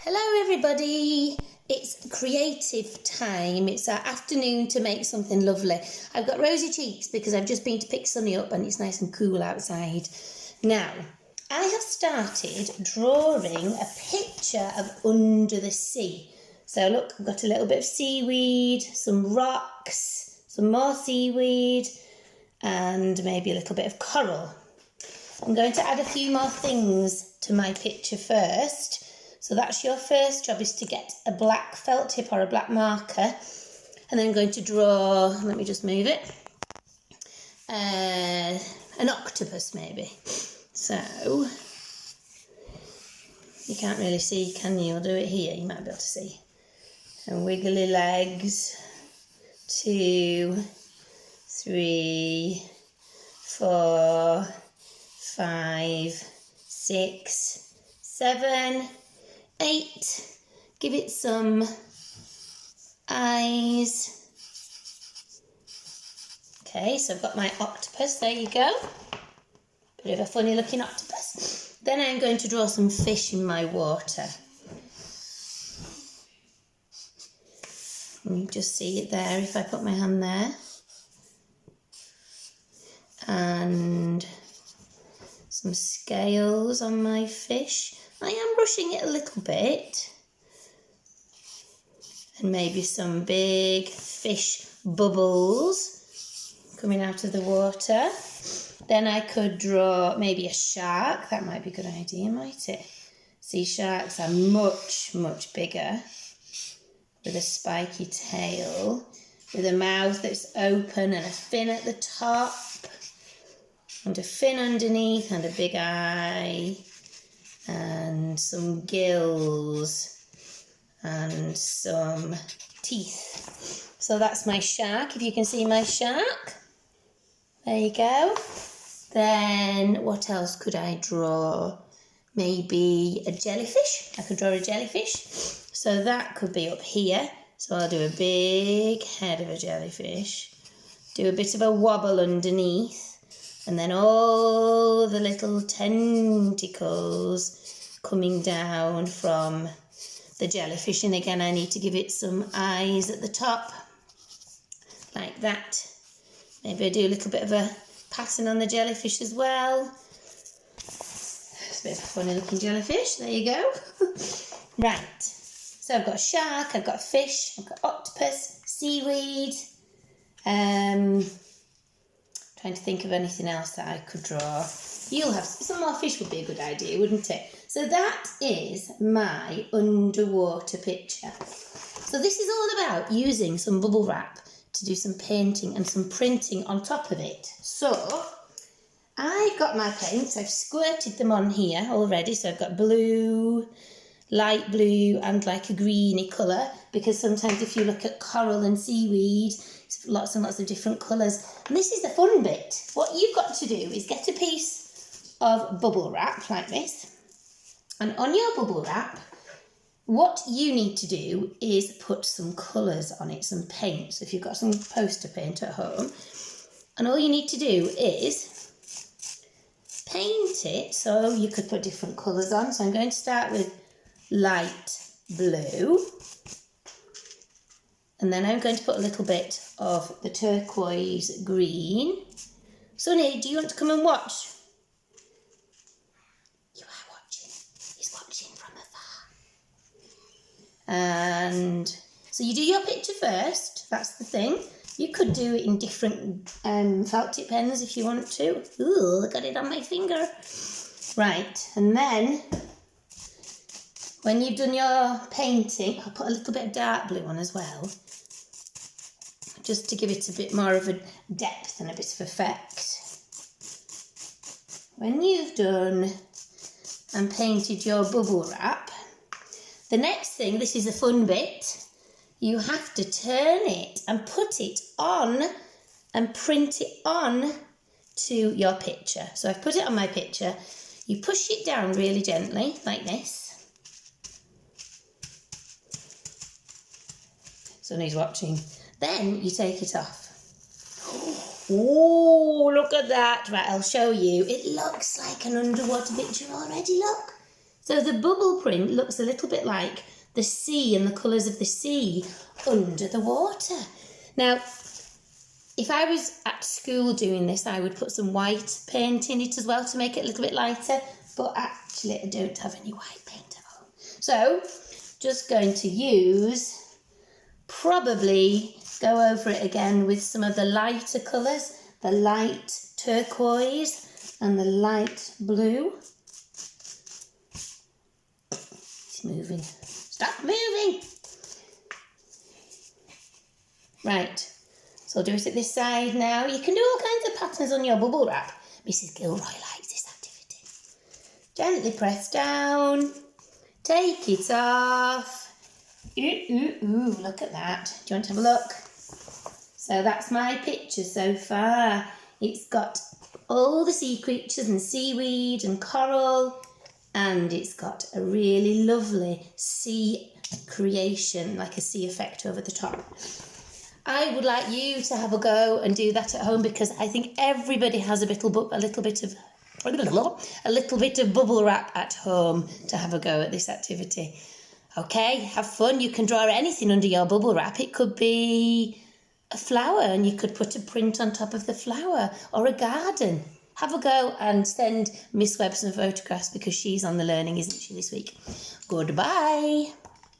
Hello everybody, it's creative time. It's our afternoon to make something lovely. I've got rosy cheeks because I've just been to pick Sunny up and it's nice and cool outside. Now, I have started drawing a picture of under the sea. So look, I've got a little bit of seaweed, some rocks, some more seaweed and maybe a little bit of coral. I'm going to add a few more things to my picture first. So that's your first job, is to get a black felt tip or a black marker. And then I'm going to draw, let me just move it, an octopus maybe. So, you can't really see, can you? I'll do it here, you might be able to see. And wiggly legs, 2, 3, 4, 5, 6, 7, 8. Give it some eyes. Okay, so I've got my octopus, there you go. Bit of a funny looking octopus. Then I'm going to draw some fish in my water. You can just see it there if I put my hand there. And some scales on my fish. I am brushing it a little bit. And maybe some big fish bubbles coming out of the water. Then I could draw maybe a shark. That might be a good idea, might it? Sea sharks are much, much bigger. With a spiky tail. With a mouth that's open and a fin at the top. And a fin underneath and a big eye. And some gills and some teeth. So that's my shark, if you can see my shark. There you go. Then what else could I draw? Maybe a jellyfish. I could draw a jellyfish. So that could be up here. So I'll do a big head of a jellyfish. Do a bit of a wobble underneath. And then all the little tentacles coming down from the jellyfish. And again, I need to give it some eyes at the top, like that. Maybe I do a little bit of a pattern on the jellyfish as well. It's a bit of a funny looking jellyfish. There you go. Right. So I've got a shark, I've got a fish, I've got octopus, seaweed. Trying to think of anything else that I could draw. You'll have some more fish would be a good idea, wouldn't it? So that is my underwater picture. So this is all about using some bubble wrap to do some painting and some printing on top of it. So I've got my paints, I've squirted them on here already. So I've got blue, light blue and like a greeny colour, because sometimes if you look at coral and seaweed, it's lots and lots of different colours. And this is the fun bit. What you've got to do is get a piece of bubble wrap like this. And on your bubble wrap, what you need to do is put some colours on it, some paint. So if you've got some poster paint at home, and all you need to do is paint it. So you could put different colours on. So I'm going to start with light blue. And then I'm going to put a little bit of the turquoise green. Sonny, do you want to come and watch? You are watching. He's watching from afar. And so you do your picture first. That's the thing. You could do it in different felt tip pens if you want to. Ooh, I got it on my finger. Right, and then when you've done your painting, I'll put a little bit of dark blue on as well, just to give it a bit more of a depth and a bit of effect. When you've done and painted your bubble wrap, the next thing, this is the fun bit, you have to turn it and put it on and print it on to your picture. So I've put it on my picture. You push it down really gently, like this. Sonny's watching. Then you take it off. Oh, look at that. Right, I'll show you. It looks like an underwater picture already, look. So the bubble print looks a little bit like the sea and the colours of the sea under the water. Now, if I was at school doing this, I would put some white paint in it as well to make it a little bit lighter, but actually I don't have any white paint at home. So, just going to use, probably go over it again with some of the lighter colours, the light turquoise and the light blue. It's moving. Stop moving! Right, so I'll do it at this side now. You can do all kinds of patterns on your bubble wrap. Mrs. Gilroy likes this activity. Gently press down, take it off. Ooh, look at that. Do you want to have a look? So that's my picture so far. It's got all the sea creatures and seaweed and coral, and it's got a really lovely sea creation, like a sea effect over the top. I would like you to have a go and do that at home, because I think everybody has a little bit of bubble wrap at home to have a go at this activity. Okay, have fun. You can draw anything under your bubble wrap. It could be a flower and you could put a print on top of the flower, or a garden. Have a go and send Miss Webb some photographs, because she's on the learning, isn't she, this week? Goodbye.